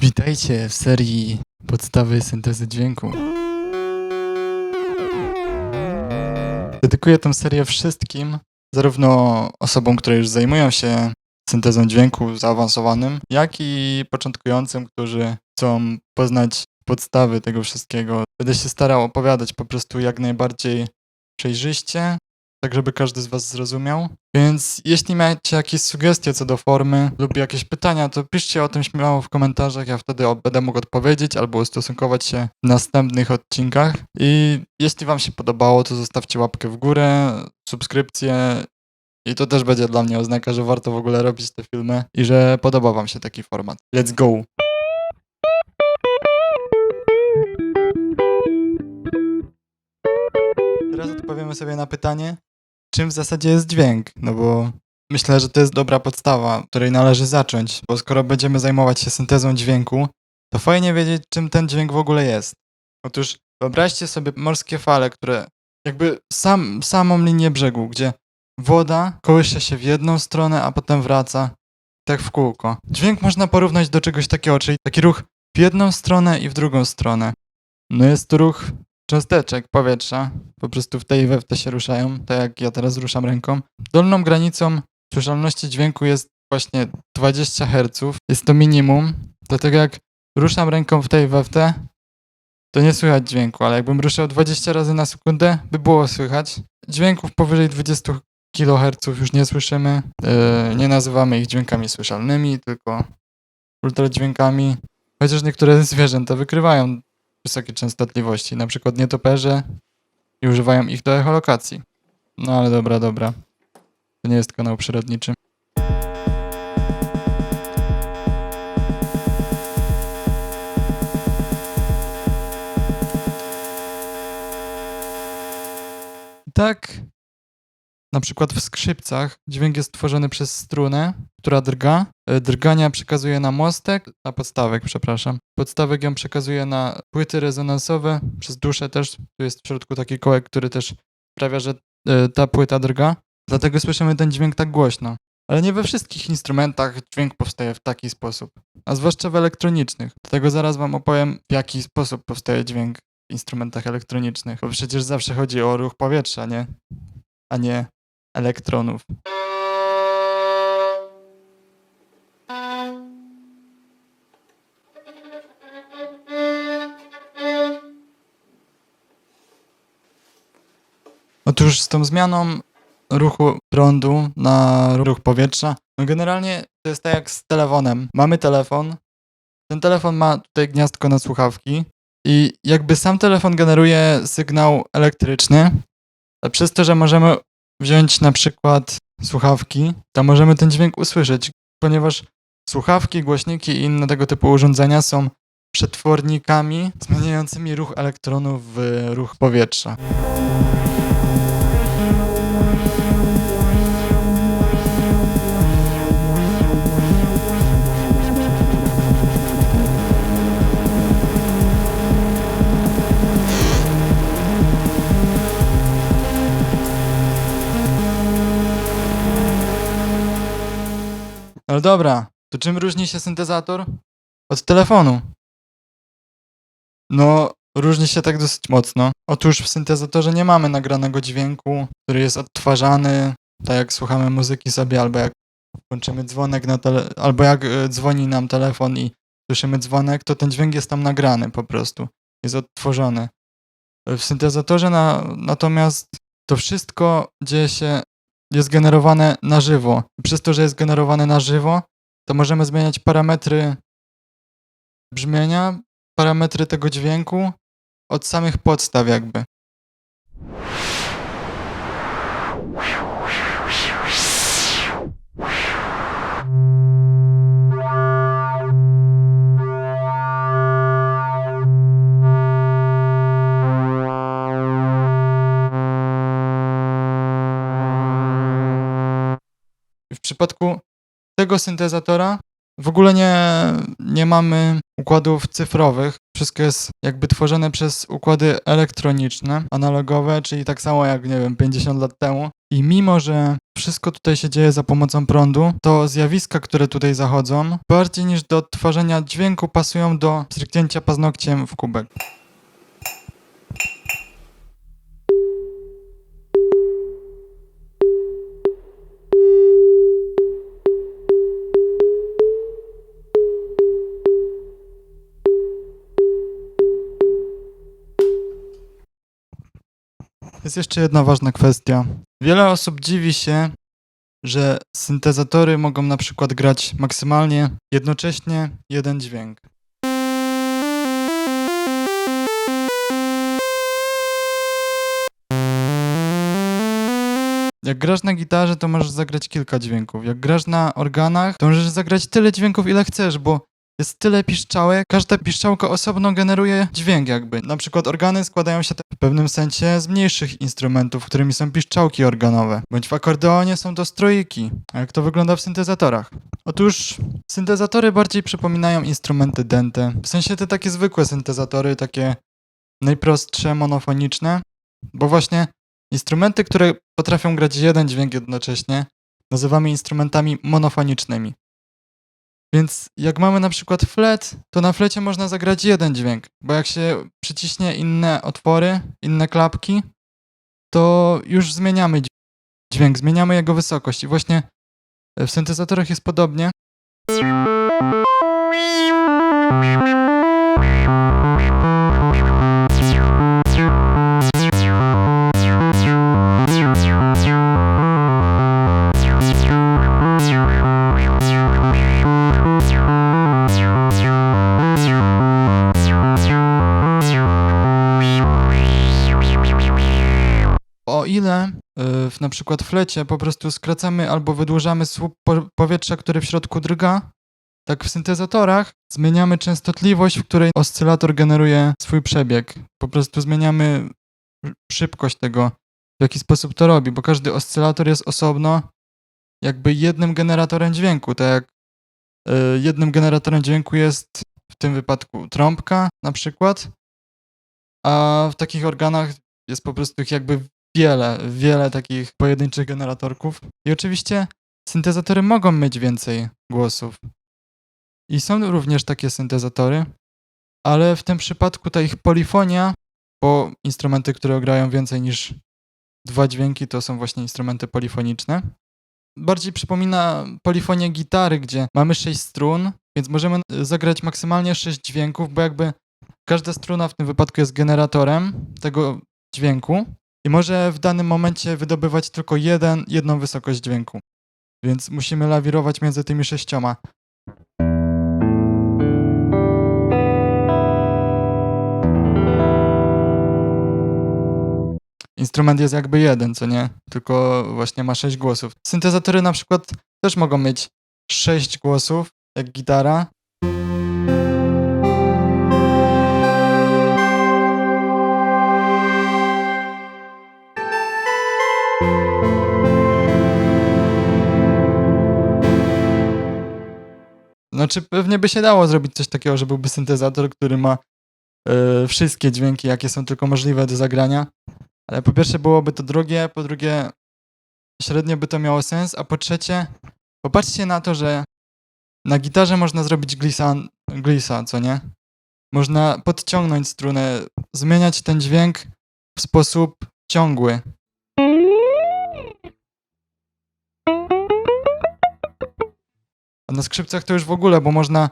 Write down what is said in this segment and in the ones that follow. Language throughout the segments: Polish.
Witajcie w serii Podstawy syntezy dźwięku. Dedykuję tę serię wszystkim, zarówno osobom, które już zajmują się syntezą dźwięku zaawansowanym, jak i początkującym, którzy chcą poznać podstawy tego wszystkiego. Będę się starał opowiadać po prostu jak najbardziej przejrzyście, tak żeby każdy z Was zrozumiał. Więc jeśli macie jakieś sugestie co do formy lub jakieś pytania, to piszcie o tym śmiało w komentarzach, ja wtedy będę mógł odpowiedzieć albo ustosunkować się w następnych odcinkach. I jeśli Wam się podobało, to zostawcie łapkę w górę, subskrypcję i to też będzie dla mnie oznaka, że warto w ogóle robić te filmy i że podoba Wam się taki format. Let's go! Teraz odpowiemy sobie na pytanie, czym w zasadzie jest dźwięk, no bo myślę, że to jest dobra podstawa, od której należy zacząć, bo skoro będziemy zajmować się syntezą dźwięku, to fajnie wiedzieć, czym ten dźwięk w ogóle jest. Otóż wyobraźcie sobie morskie fale, które jakby samą linię brzegu, gdzie woda kołysze się w jedną stronę, a potem wraca, tak w kółko. Dźwięk można porównać do czegoś takiego, czyli taki ruch w jedną stronę i w drugą stronę. No jest to ruch cząsteczek powietrza, po prostu w tej i we w te się ruszają, tak jak ja teraz ruszam ręką. Dolną granicą słyszalności dźwięku jest właśnie 20 Hz, jest to minimum, dlatego jak ruszam ręką w tej i we w te, to nie słychać dźwięku, ale jakbym ruszał 20 razy na sekundę, by było słychać. Dźwięków powyżej 20 kHz już nie słyszymy, nie nazywamy ich dźwiękami słyszalnymi, tylko ultradźwiękami, chociaż niektóre zwierzęta wykrywają wysokie częstotliwości, na przykład nietoperze i używają ich do echolokacji. No ale dobra. To nie jest kanał przyrodniczy. Tak, na przykład w skrzypcach dźwięk jest tworzony przez strunę, która drga. Drgania przekazuje na mostek, na podstawek, przepraszam. Podstawek ją przekazuje na płyty rezonansowe, przez duszę też. Tu jest w środku taki kołek, który też sprawia, że ta płyta drga. Dlatego słyszymy ten dźwięk tak głośno. Ale nie we wszystkich instrumentach dźwięk powstaje w taki sposób, a zwłaszcza w elektronicznych. Dlatego zaraz Wam opowiem, w jaki sposób powstaje dźwięk w instrumentach elektronicznych. Bo przecież zawsze chodzi o ruch powietrza, nie? A nie elektronów. Otóż z tą zmianą ruchu prądu na ruch powietrza, no generalnie to jest tak jak z telefonem. Mamy telefon, ten telefon ma tutaj gniazdko na słuchawki i jakby sam telefon generuje sygnał elektryczny, a przez to, że możemy wziąć na przykład słuchawki, to możemy ten dźwięk usłyszeć, ponieważ słuchawki, głośniki i inne tego typu urządzenia są przetwornikami zmieniającymi ruch elektronów w ruch powietrza. Ale dobra, to czym różni się syntezator od telefonu? No, różni się tak dosyć mocno. Otóż w syntezatorze nie mamy nagranego dźwięku, który jest odtwarzany, tak jak słuchamy muzyki sobie, albo jak włączymy dzwonek albo jak dzwoni nam telefon i słyszymy dzwonek, to ten dźwięk jest tam nagrany po prostu, jest odtworzony. W syntezatorze natomiast to wszystko dzieje się, jest generowane na żywo. Przez to, że jest generowane na żywo, to możemy zmieniać parametry brzmienia, parametry tego dźwięku od samych podstaw jakby. W przypadku tego syntezatora w ogóle nie mamy układów cyfrowych, Wszystko jest jakby tworzone przez układy elektroniczne, analogowe, czyli tak samo jak, nie wiem, 50 lat temu. I mimo, że wszystko tutaj się dzieje za pomocą prądu, to zjawiska, które tutaj zachodzą, bardziej niż do tworzenia dźwięku pasują do stryknięcia paznokciem w kubek. Jest jeszcze jedna ważna kwestia. Wiele osób dziwi się, że syntezatory mogą na przykład grać maksymalnie jednocześnie jeden dźwięk. Jak grasz na gitarze, to możesz zagrać kilka dźwięków. Jak grasz na organach, to możesz zagrać tyle dźwięków, ile chcesz, bo jest tyle piszczałek. Każda piszczałka osobno generuje dźwięk jakby. Na przykład organy składają się w pewnym sensie z mniejszych instrumentów, którymi są piszczałki organowe. Bądź w akordeonie są to strojki. A jak to wygląda w syntezatorach? Otóż syntezatory bardziej przypominają instrumenty dęte. W sensie te takie zwykłe syntezatory, takie najprostsze, monofoniczne. Bo właśnie instrumenty, które potrafią grać jeden dźwięk jednocześnie, nazywamy instrumentami monofonicznymi. Więc jak mamy na przykład flet, to na flecie można zagrać jeden dźwięk, bo jak się przyciśnie inne otwory, inne klapki, to już zmieniamy dźwięk, zmieniamy jego wysokość. I właśnie w syntezatorach jest podobnie. O ile w na przykład flecie po prostu skracamy albo wydłużamy słup powietrza, który w środku drga, tak w syntezatorach zmieniamy częstotliwość, w której oscylator generuje swój przebieg. Po prostu zmieniamy szybkość tego, w jaki sposób to robi, bo każdy oscylator jest osobno jakby jednym generatorem dźwięku. Tak jak jednym generatorem dźwięku jest w tym wypadku trąbka na przykład, a w takich organach jest po prostu ich jakby wiele takich pojedynczych generatorków. I oczywiście syntezatory mogą mieć więcej głosów. I są również takie syntezatory, ale w tym przypadku ta ich polifonia, bo instrumenty, które grają więcej niż 2 dźwięki, to są właśnie instrumenty polifoniczne. Bardziej przypomina polifonię gitary, gdzie mamy 6 strun, więc możemy zagrać maksymalnie 6 dźwięków, bo jakby każda struna w tym wypadku jest generatorem tego dźwięku i może w danym momencie wydobywać tylko jedną wysokość dźwięku. Więc musimy lawirować między tymi 6. Instrument jest jakby jeden, co nie? Tylko właśnie ma 6 głosów. Syntezatory na przykład też mogą mieć 6 głosów, jak gitara. Znaczy pewnie by się dało zrobić coś takiego, że byłby syntezator, który ma wszystkie dźwięki, jakie są tylko możliwe do zagrania. Ale po pierwsze byłoby to drogie, po drugie średnio by to miało sens, a po trzecie popatrzcie na to, że na gitarze można zrobić glissa, co nie? Można podciągnąć strunę, zmieniać ten dźwięk w sposób ciągły. A na skrzypcach to już w ogóle, bo można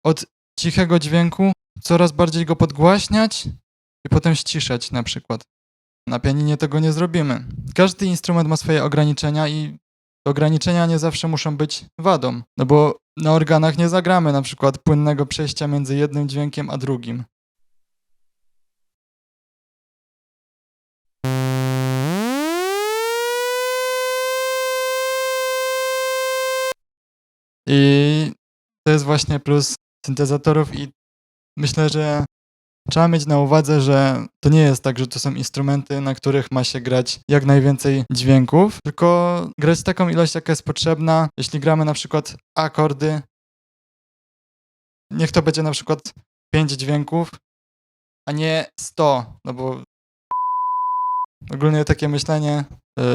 od cichego dźwięku coraz bardziej go podgłaśniać i potem ściszać na przykład. Na pianinie tego nie zrobimy. Każdy instrument ma swoje ograniczenia i ograniczenia nie zawsze muszą być wadą, no bo na organach nie zagramy na przykład płynnego przejścia między jednym dźwiękiem a drugim. I to jest właśnie plus syntezatorów i myślę, że trzeba mieć na uwadze, że to nie jest tak, że to są instrumenty, na których ma się grać jak najwięcej dźwięków, tylko grać taką ilość, jaka jest potrzebna. Jeśli gramy na przykład akordy, niech to będzie na przykład 5 dźwięków, a nie 100, no bo ogólnie takie myślenie,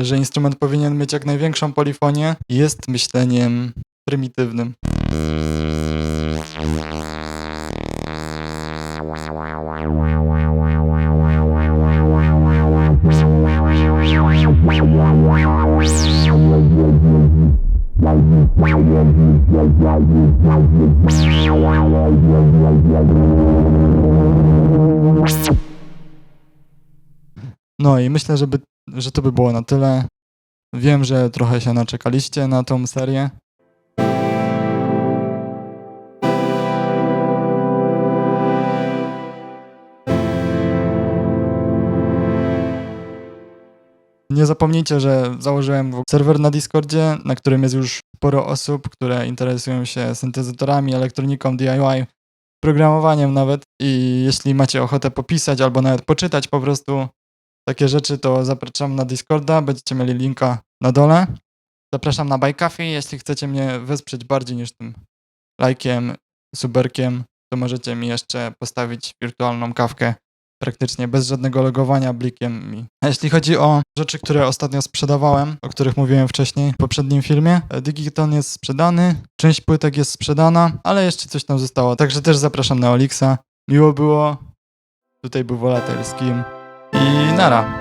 że instrument powinien mieć jak największą polifonię, jest myśleniem prymitywnym. No i myślę, że to by było na tyle. Wiem, że trochę się naczekaliście na tą serię. Nie zapomnijcie, że założyłem serwer na Discordzie, na którym jest już sporo osób, które interesują się syntezatorami, elektroniką DIY, programowaniem nawet. I jeśli macie ochotę popisać albo nawet poczytać po prostu takie rzeczy, to zapraszam na Discorda, będziecie mieli linka na dole. Zapraszam na Buy Coffee, jeśli chcecie mnie wesprzeć bardziej niż tym lajkiem, suberkiem, to możecie mi jeszcze postawić wirtualną kawkę praktycznie bez żadnego logowania blikiem mi. A jeśli chodzi o rzeczy, które ostatnio sprzedawałem, o których mówiłem wcześniej w poprzednim filmie, Digiton jest sprzedany, część płytek jest sprzedana, ale jeszcze coś tam zostało, także też zapraszam na Olixa. Miło było, tutaj był Volatil Skim i nara.